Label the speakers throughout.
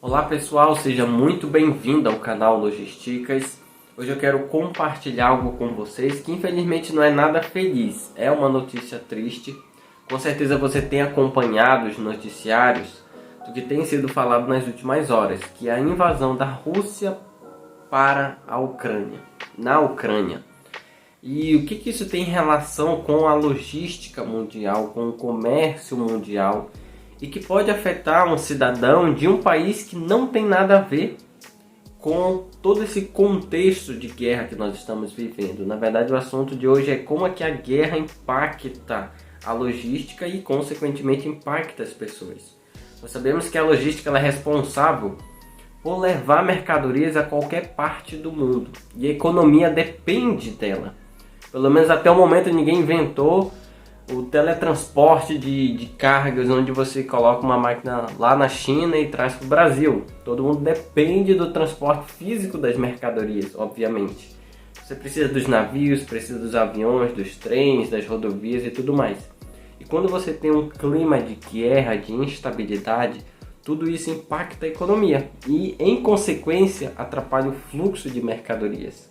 Speaker 1: Olá pessoal, seja muito bem-vindo ao canal Logisticas. Hoje eu quero compartilhar algo com vocês que infelizmente não é nada feliz, é uma notícia triste. Com certeza você tem acompanhado os noticiários do que tem sido falado nas últimas horas, que é a invasão da Rússia para a Ucrânia, na Ucrânia. E o que isso tem relação com a logística mundial, com o comércio mundial, e que pode afetar um cidadão de um país que não tem nada a ver com todo esse contexto de guerra que nós estamos vivendo. Na verdade, o assunto de hoje é como é que a guerra impacta a logística e, consequentemente, impacta as pessoas. Nós sabemos que a logística ela é responsável por levar mercadorias a qualquer parte do mundo. E a economia depende dela. Pelo menos até o momento ninguém inventou o teletransporte de cargas, onde você coloca uma máquina lá na China e traz para o Brasil. Todo mundo depende do transporte físico das mercadorias, obviamente. Você precisa dos navios, precisa dos aviões, dos trens, das rodovias e tudo mais. E quando você tem um clima de guerra, de instabilidade, tudo isso impacta a economia e, em consequência, atrapalha o fluxo de mercadorias.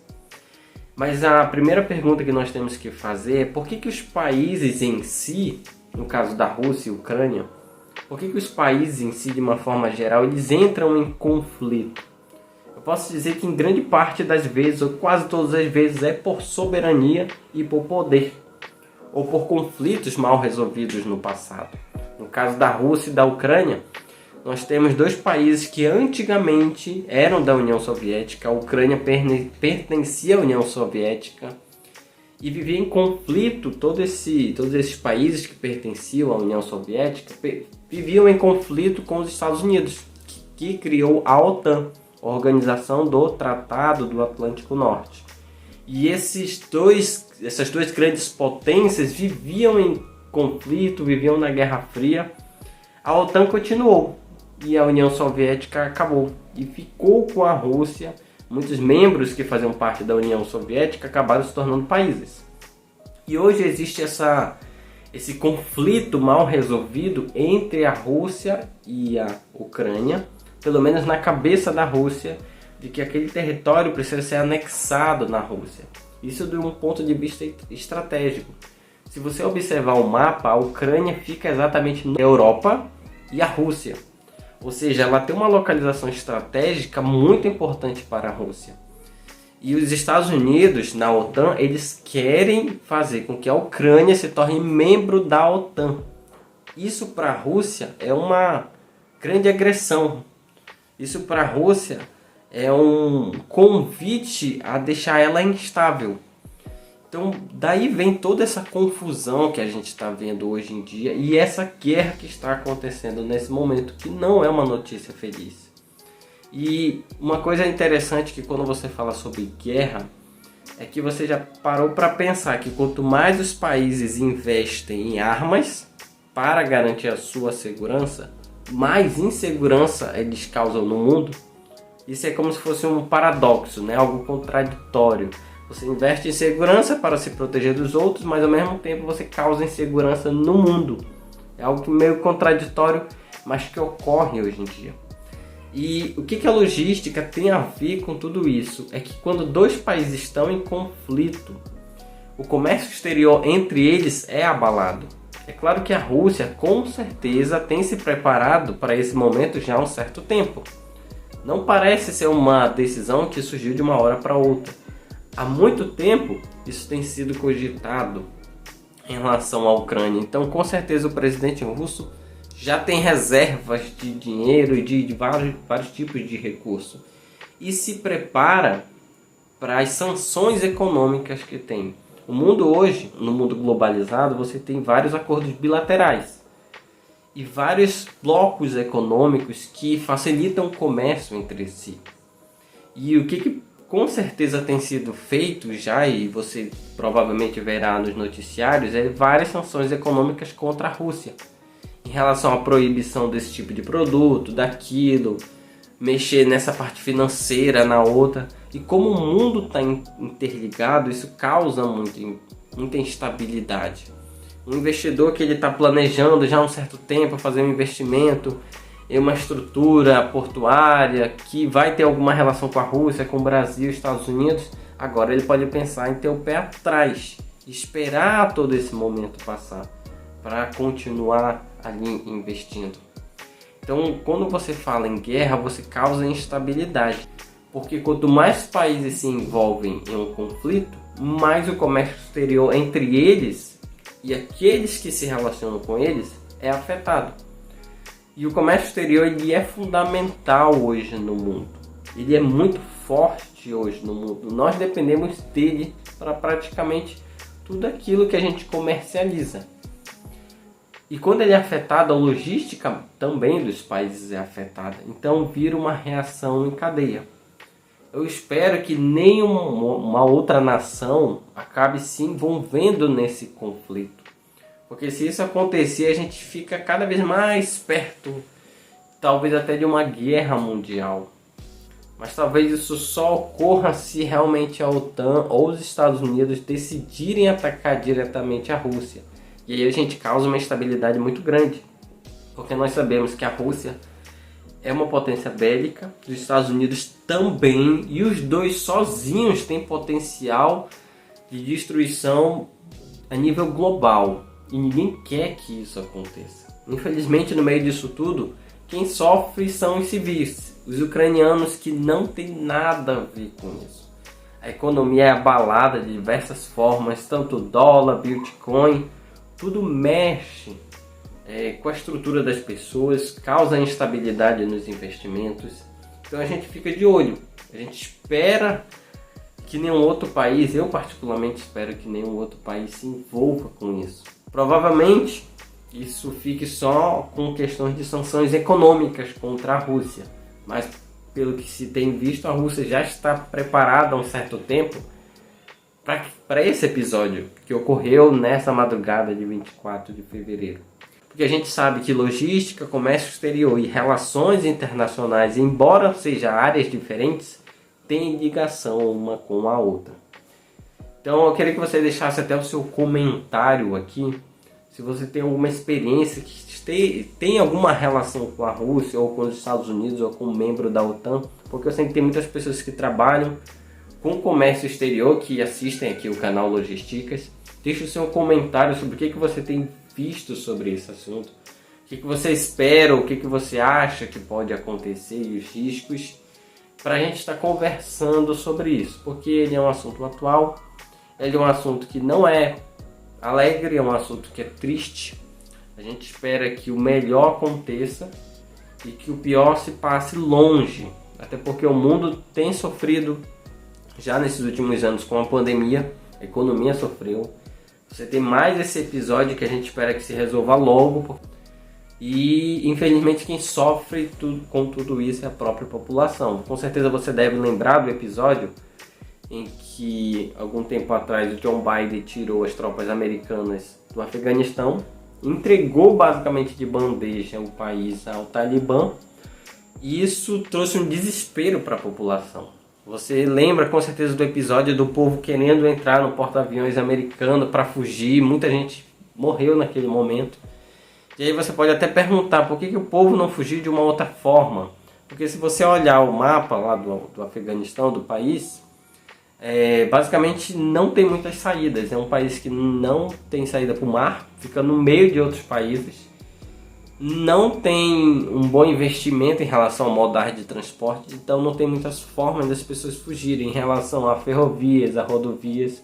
Speaker 1: Mas a primeira pergunta que nós temos que fazer é por que os países em si, no caso da Rússia e Ucrânia, por que os países em si, de uma forma geral, eles entram em conflito? Eu posso dizer que em grande parte das vezes, ou quase todas as vezes, é por soberania e por poder, ou por conflitos mal resolvidos no passado. No caso da Rússia e da Ucrânia, nós temos dois países que antigamente eram da União Soviética. A Ucrânia pertencia à União Soviética e vivia em conflito. Todos esses países que pertenciam à União Soviética viviam em conflito com os Estados Unidos, que criou a OTAN, a Organização do Tratado do Atlântico Norte. E essas duas grandes potências viviam em conflito, viviam na Guerra Fria. A OTAN continuou e a União Soviética acabou e ficou com a Rússia. Muitos membros que faziam parte da União Soviética acabaram se tornando países. E hoje existe esse conflito mal resolvido entre a Rússia e a Ucrânia, pelo menos na cabeça da Rússia, de que aquele território precisa ser anexado na Rússia. Isso de um ponto de vista estratégico. Se você observar o mapa, a Ucrânia fica exatamente na Europa e a Rússia. Ou seja, ela tem uma localização estratégica muito importante para a Rússia. E os Estados Unidos, na OTAN, eles querem fazer com que a Ucrânia se torne membro da OTAN. Isso para a Rússia é uma grande agressão. Isso para a Rússia é um convite a deixar ela instável. Então, daí vem toda essa confusão que a gente está vendo hoje em dia e essa guerra que está acontecendo nesse momento, que não é uma notícia feliz. E uma coisa interessante que quando você fala sobre guerra, é que você já parou para pensar que quanto mais os países investem em armas para garantir a sua segurança, mais insegurança eles causam no mundo. Isso é como se fosse um paradoxo, né? Algo contraditório. Você investe em segurança para se proteger dos outros, mas ao mesmo tempo você causa insegurança no mundo. É algo meio contraditório, mas que ocorre hoje em dia. E o que a logística tem a ver com tudo isso? É que quando dois países estão em conflito, o comércio exterior entre eles é abalado. É claro que a Rússia, com certeza, tem se preparado para esse momento já há um certo tempo. Não parece ser uma decisão que surgiu de uma hora para outra. Há muito tempo isso tem sido cogitado em relação à Ucrânia. Então, com certeza, o presidente russo já tem reservas de dinheiro e de vários tipos de recurso. E se prepara para as sanções econômicas que tem. O mundo hoje, no mundo globalizado, você tem vários acordos bilaterais e vários blocos econômicos que facilitam o comércio entre si. E o que com certeza tem sido feito já, e você provavelmente verá nos noticiários, é várias sanções econômicas contra a Rússia em relação à proibição desse tipo de produto, daquilo, mexer nessa parte financeira, na outra. E como o mundo está interligado, isso causa muita instabilidade. Um investidor que ele está planejando já há um certo tempo fazer um investimento em uma estrutura portuária que vai ter alguma relação com a Rússia, com o Brasil, Estados Unidos, agora ele pode pensar em ter o pé atrás, esperar todo esse momento passar para continuar ali investindo. Então, quando você fala em guerra, você causa instabilidade, porque quanto mais países se envolvem em um conflito, mais o comércio exterior entre eles e aqueles que se relacionam com eles é afetado. E o comércio exterior ele é fundamental hoje no mundo. Ele é muito forte hoje no mundo. Nós dependemos dele para praticamente tudo aquilo que a gente comercializa. E quando ele é afetado, a logística também dos países é afetada. Então vira uma reação em cadeia. Eu espero que nenhuma outra nação acabe se envolvendo nesse conflito. Porque se isso acontecer, a gente fica cada vez mais perto, talvez até de uma guerra mundial. Mas talvez isso só ocorra se realmente a OTAN ou os Estados Unidos decidirem atacar diretamente a Rússia. E aí a gente causa uma instabilidade muito grande. Porque nós sabemos que a Rússia é uma potência bélica, os Estados Unidos também, e os dois sozinhos têm potencial de destruição a nível global. E ninguém quer que isso aconteça. Infelizmente, no meio disso tudo, quem sofre são os civis, os ucranianos, que não tem nada a ver com isso. A economia é abalada de diversas formas, tanto o dólar, Bitcoin, tudo mexe com a estrutura das pessoas, causa instabilidade nos investimentos. Então a gente fica de olho, a gente espera que nenhum outro país, eu particularmente espero que nenhum outro país se envolva com isso. Provavelmente isso fique só com questões de sanções econômicas contra a Rússia, mas pelo que se tem visto, a Rússia já está preparada há um certo tempo para esse episódio que ocorreu nessa madrugada de 24 de fevereiro. Porque a gente sabe que logística, comércio exterior e relações internacionais, embora sejam áreas diferentes, têm ligação uma com a outra. Então eu queria que você deixasse até o seu comentário aqui, se você tem alguma experiência que tem alguma relação com a Rússia, ou com os Estados Unidos, ou com um membro da OTAN, porque eu sei que tem muitas pessoas que trabalham com comércio exterior, que assistem aqui o canal Logisticas. Deixe o seu comentário sobre o que você tem visto sobre esse assunto, o que você espera, o que você acha que pode acontecer e os riscos, para a gente estar conversando sobre isso, porque ele é um assunto atual, ele é um assunto que não é alegre, é um assunto que é triste. A gente espera que o melhor aconteça e que o pior se passe longe, até porque o mundo tem sofrido já nesses últimos anos com a pandemia, a economia sofreu. Você tem mais esse episódio que a gente espera que se resolva logo. E infelizmente quem sofre com tudo isso é a própria população. Com certeza você deve lembrar do episódio em que algum tempo atrás o John Biden tirou as tropas americanas do Afeganistão, entregou basicamente de bandeja o país ao Talibã, e isso trouxe um desespero para a população. Você lembra com certeza do episódio do povo querendo entrar no porta-aviões americano para fugir, muita gente morreu naquele momento. E aí você pode até perguntar por que o povo não fugiu de uma outra forma. Porque se você olhar o mapa lá do Afeganistão, do país, basicamente não tem muitas saídas. É um país que não tem saída para o mar, fica no meio de outros países. Não tem um bom investimento em relação a modais de transporte, então não tem muitas formas das pessoas fugirem em relação a ferrovias, a rodovias.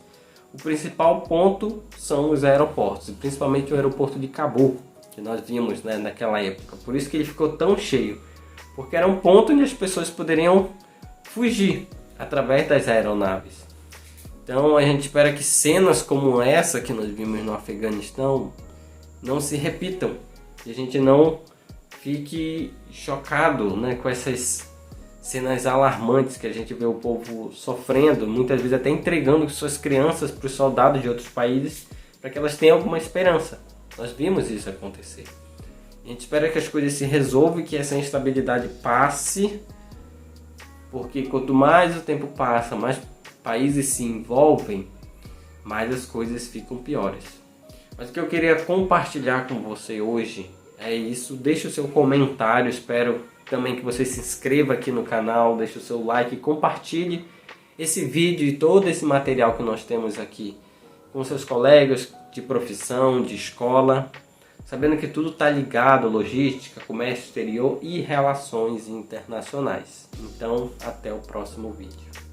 Speaker 1: O principal ponto são os aeroportos, principalmente o aeroporto de Cabul, que nós vimos, né, naquela época. Por isso que ele ficou tão cheio, porque era um ponto onde as pessoas poderiam fugir através das aeronaves. Então a gente espera que cenas como essa que nós vimos no Afeganistão não se repitam, que a gente não fique chocado, né, com essas cenas alarmantes que a gente vê o povo sofrendo, muitas vezes até entregando suas crianças para os soldados de outros países para que elas tenham alguma esperança. Nós vimos isso acontecer. A gente espera que as coisas se resolvam e que essa instabilidade passe, porque quanto mais o tempo passa, mais países se envolvem, mais as coisas ficam piores. Mas o que eu queria compartilhar com você hoje É isso, deixe o seu comentário, espero também que você se inscreva aqui no canal, deixe o seu like, compartilhe esse vídeo e todo esse material que nós temos aqui com seus colegas de profissão, de escola, sabendo que tudo está ligado, logística, comércio exterior e relações internacionais. Então, até o próximo vídeo.